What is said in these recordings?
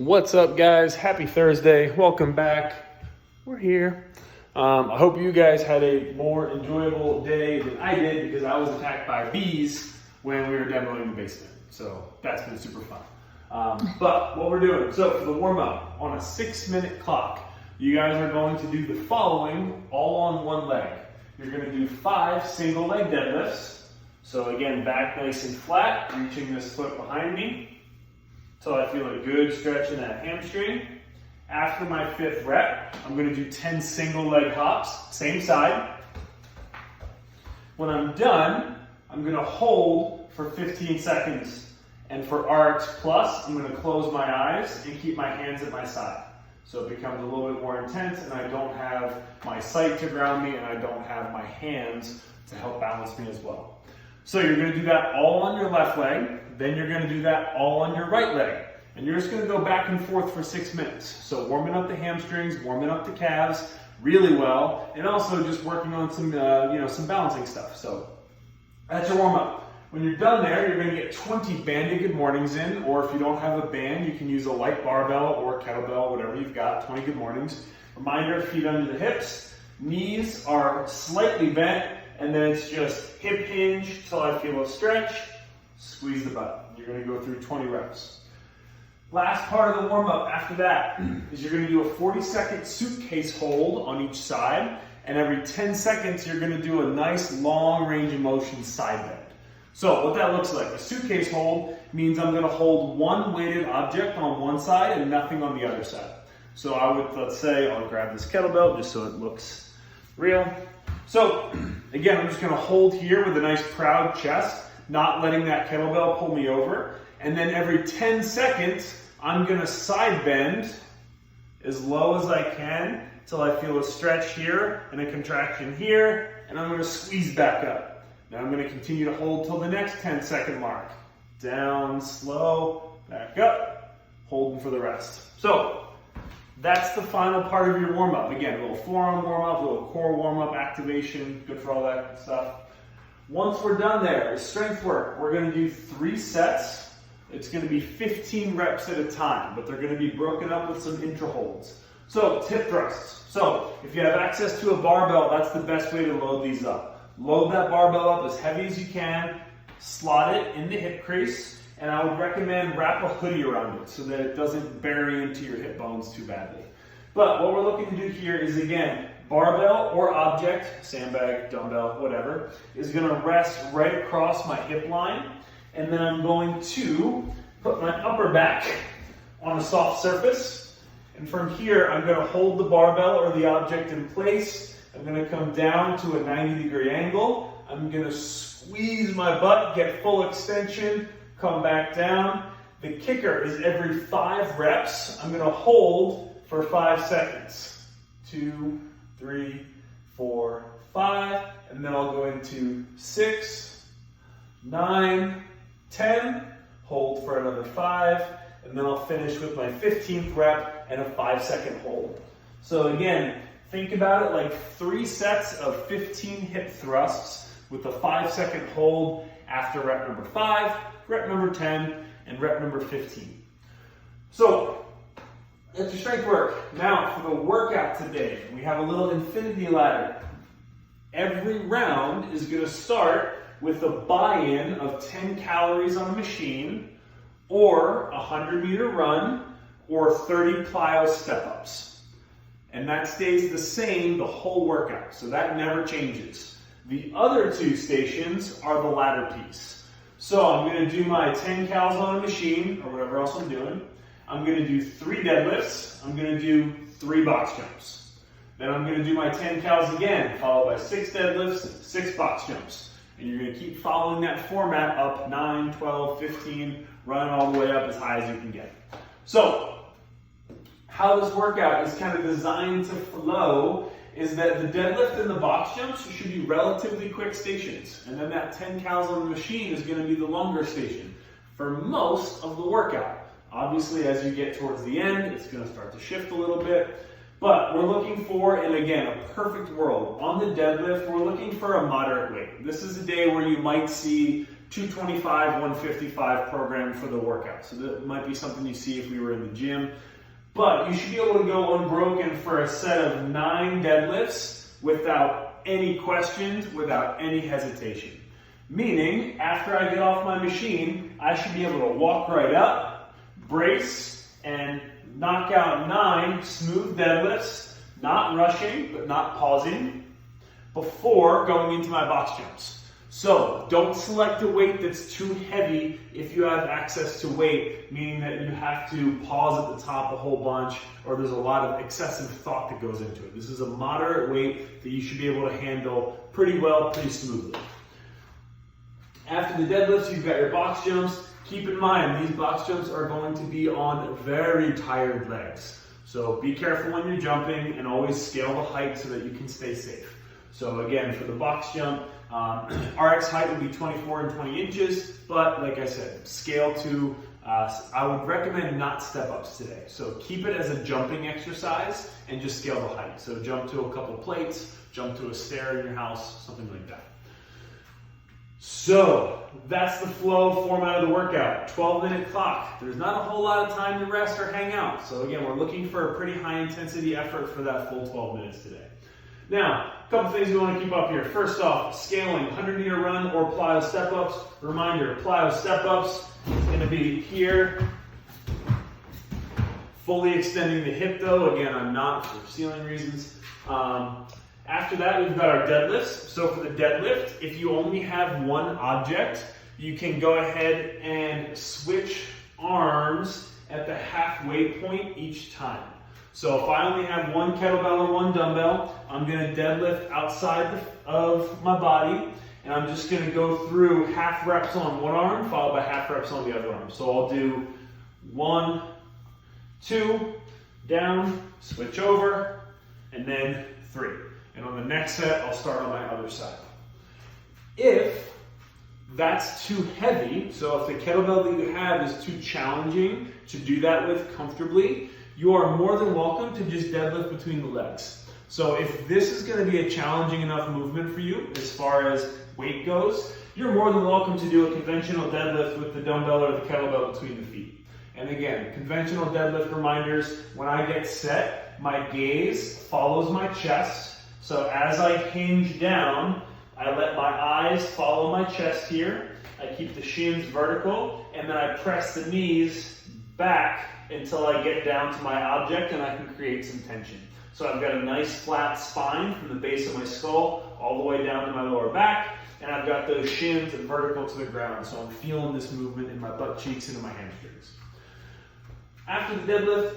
What's up, guys? Happy Thursday. Welcome back. We're here. I hope you guys had a more enjoyable day than I did because I was attacked by bees when we were demoing the basement. So that's been super fun. But what we're doing, so for the warm-up, on a 6-minute clock, you guys are going to do the following all on one leg. You're going to do 5 single leg deadlifts. So again, back nice and flat, reaching this foot behind me until I feel a good stretch in that hamstring. After my 5th rep, I'm going to do 10 single leg hops, same side. When I'm done, I'm going to hold for 15 seconds. And for RX Plus, I'm going to close my eyes and keep my hands at my side. So it becomes a little bit more intense and I don't have my sight to ground me and I don't have my hands to help balance me as well. So you're going to do that all on your left leg, then you're going to do that all on your right leg. And you're just going to go back and forth for 6 minutes. So warming up the hamstrings, warming up the calves really well, and also just working on some, some balancing stuff. So that's your warm up. When you're done there, you're going to get 20 banded good mornings in, or if you don't have a band, you can use a light barbell or kettlebell, whatever you've got, 20 good mornings. Reminder, feet under the hips, knees are slightly bent, and then it's just hip hinge till I feel a stretch, squeeze the butt. You're going to go through 20 reps. Last part of the warm-up after that is you're going to do a 40-second suitcase hold on each side, and every 10 seconds you're going to do a nice long range of motion side bend. So what that looks like, a suitcase hold means I'm going to hold one weighted object on one side and nothing on the other side. So I would, let's say, I'll grab this kettlebell just so it looks real. So again, I'm just going to hold here with a nice proud chest, not letting that kettlebell pull me over. And then every 10 seconds, I'm going to side bend as low as I can until I feel a stretch here and a contraction here, and I'm going to squeeze back up. Now I'm going to continue to hold till the next 10-second mark. Down, slow, back up, holding for the rest. So that's the final part of your warm-up. Again, a little forearm warm-up, a little core warm-up, activation, good for all that stuff. Once we're done there, it's strength work. We're going to do 3 sets. It's going to be 15 reps at a time, but they're going to be broken up with some intra holds. So tip thrusts. So if you have access to a barbell, that's the best way to load these up. Load that barbell up as heavy as you can, slot it in the hip crease, and I would recommend wrap a hoodie around it so that it doesn't bury into your hip bones too badly. But what we're looking to do here is, again, barbell or object, sandbag, dumbbell, whatever, is going to rest right across my hip line. And then I'm going to put my upper back on a soft surface. And from here, I'm going to hold the barbell or the object in place. I'm going to come down to a 90-degree angle. I'm going to squeeze my butt, get full extension, come back down. The kicker is every 5 reps, I'm going to hold for 5 seconds. 2, 3, 4, 5. And then I'll go into 6, 9, 10, hold for another 5, and then I'll finish with my 15th rep and a 5-second hold. So again, think about it like 3 sets of 15 hip thrusts with a 5-second hold after rep number 5, rep number 10, and rep number 15. So that's your strength work. Now for the workout today, we have a little infinity ladder. Every round is going to start with a buy-in of 10 calories on a machine, or a 100-meter run, or 30 plyo step-ups. And that stays the same the whole workout, so that never changes. The other 2 stations are the ladder piece. So I'm going to do my 10 cals on a machine, or whatever else I'm doing. I'm going to do 3 deadlifts. I'm going to do 3 box jumps. Then I'm going to do my 10 cals again, followed by 6 deadlifts, 6 box jumps. And you're going to keep following that format up 9, 12, 15, running all the way up as high as you can get. So, how this workout is kind of designed to flow is that the deadlift and the box jumps should be relatively quick stations. And then that 10 cals on the machine is going to be the longer station for most of the workout. Obviously, as you get towards the end, it's going to start to shift a little bit. But we're looking for, and again, a perfect world. On the deadlift, we're looking for a moderate weight. This is a day where you might see 225, 155 program for the workout. So that might be something you see if we were in the gym. But you should be able to go unbroken for a set of 9 deadlifts without any questions, without any hesitation. Meaning, after I get off my machine, I should be able to walk right up, brace, and knock out 9 smooth deadlifts, not rushing, but not pausing, before going into my box jumps. So don't select a weight that's too heavy if you have access to weight, meaning that you have to pause at the top a whole bunch, or there's a lot of excessive thought that goes into it. This is a moderate weight that you should be able to handle pretty well, pretty smoothly. After the deadlifts, you've got your box jumps. Keep in mind, these box jumps are going to be on very tired legs. So be careful when you're jumping and always scale the height so that you can stay safe. So again, for the box jump, RX height would be 24 and 20 inches, but like I said, scale to, I would recommend not step ups today. So keep it as a jumping exercise and just scale the height. So jump to a couple plates, jump to a stair in your house, something like that. So that's the flow format of the workout. 12-minute clock. There's not a whole lot of time to rest or hang out. So again, we're looking for a pretty high intensity effort for that full 12 minutes today. Now, a couple things we want to keep up here. First off, scaling 100-meter run or plyo step-ups. Reminder, plyo step-ups is going to be here. Fully extending the hip though. Again, I'm not for ceiling reasons. After that, we've got our deadlifts. So for the deadlift, if you only have one object, you can go ahead and switch arms at the halfway point each time. So if I only have one kettlebell or one dumbbell, I'm going to deadlift outside of my body, and I'm just going to go through half reps on one arm, followed by half reps on the other arm. So I'll do 1, 2, down, switch over, and then 3. And on the next set, I'll start on my other side. If that's too heavy, so if the kettlebell that you have is too challenging to do that with comfortably, you are more than welcome to just deadlift between the legs. So if this is going to be a challenging enough movement for you as far as weight goes, you're more than welcome to do a conventional deadlift with the dumbbell or the kettlebell between the feet. And again, conventional deadlift reminders, when I get set, my gaze follows my chest. So as I hinge down, I let my eyes follow my chest here. I keep the shins vertical, and then I press the knees back until I get down to my object and I can create some tension. So I've got a nice flat spine from the base of my skull all the way down to my lower back, and I've got those shins vertical to the ground. So I'm feeling this movement in my butt cheeks and in my hamstrings. After the deadlift,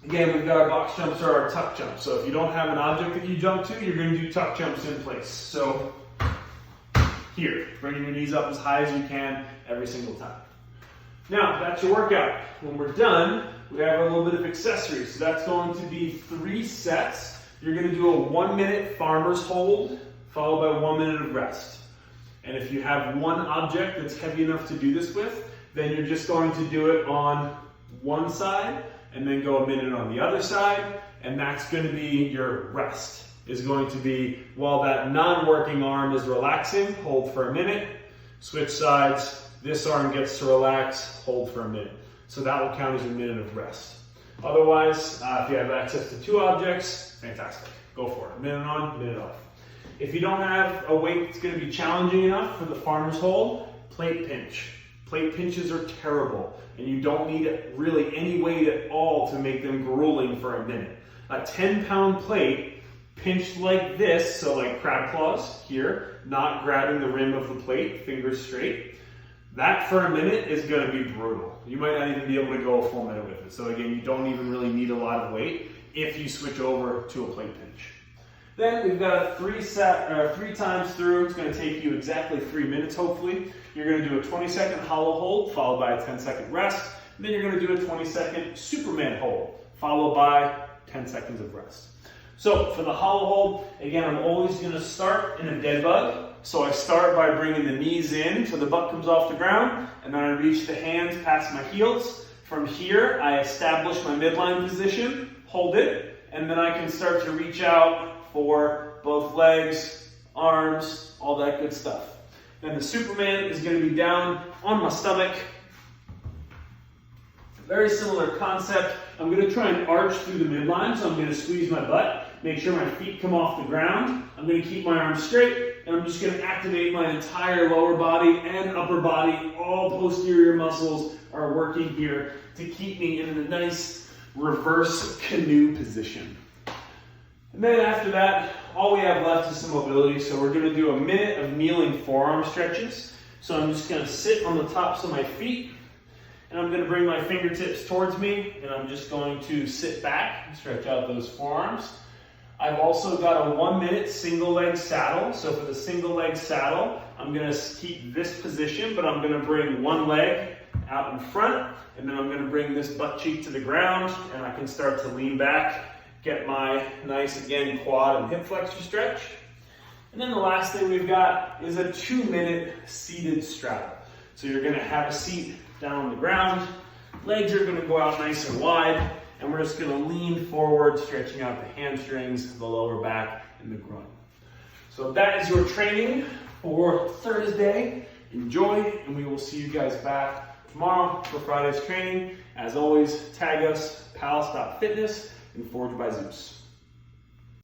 again, we've got our box jumps or our tuck jumps. So if you don't have an object that you jump to, you're going to do tuck jumps in place. So here, bringing your knees up as high as you can every single time. Now, that's your workout. When we're done, we have a little bit of accessories. So that's going to be 3 sets. You're going to do a 1-minute farmer's hold, followed by 1 minute of rest. And if you have one object that's heavy enough to do this with, then you're just going to do it on one side, and then go a minute on the other side, and that's going to be your rest. Is going to be, while that non-working arm is relaxing, hold for a minute, switch sides, this arm gets to relax, hold for a minute. So that will count as your minute of rest. Otherwise, if you have access to 2 objects, fantastic. Go for it. Minute on, minute off. If you don't have a weight that's going to be challenging enough for the farmer's hold, plate pinch. Plate pinches are terrible, and you don't need really any weight at all to make them grueling for a minute. A 10-pound plate pinched like this, so like crab claws here, not grabbing the rim of the plate, fingers straight, that for a minute is going to be brutal. You might not even be able to go a full minute with it. So again, you don't even really need a lot of weight if you switch over to a plate pinch. Then we've got 3 times through. It's going to take you exactly 3 minutes, hopefully. You're going to do a 20-second hollow hold, followed by a 10-second rest. And then you're going to do a 20-second Superman hold, followed by 10 seconds of rest. So for the hollow hold, again, I'm always going to start in a dead bug. So I start by bringing the knees in so the butt comes off the ground, and then I reach the hands past my heels. From here, I establish my midline position, hold it, and then I can start to reach out for both legs, arms, all that good stuff. And the Superman is going to be down on my stomach. Very similar concept. I'm going to try and arch through the midline, so I'm going to squeeze my butt, make sure my feet come off the ground. I'm going to keep my arms straight, and I'm just going to activate my entire lower body and upper body. All posterior muscles are working here to keep me in a nice reverse canoe position. And then after that, all we have left is some mobility. So we're going to do a minute of kneeling forearm stretches. So I'm just going to sit on the tops of my feet, and I'm going to bring my fingertips towards me, and I'm just going to sit back and stretch out those forearms. I've also got a 1 minute single leg saddle. So for the single leg saddle, I'm going to keep this position, but I'm going to bring one leg out in front, and then I'm going to bring this butt cheek to the ground, and I can start to lean back, get my nice, again, quad and hip flexor stretch. And then the last thing we've got is a 2 minute seated straddle. So you're going to have a seat down on the ground, legs are going to go out nice and wide, and we're just going to lean forward, stretching out the hamstrings, the lower back, and the groin. So that is your training for Thursday. Enjoy, and we will see you guys back tomorrow for Friday's training. As always, tag us, palace.fitness and Forged by Zeus.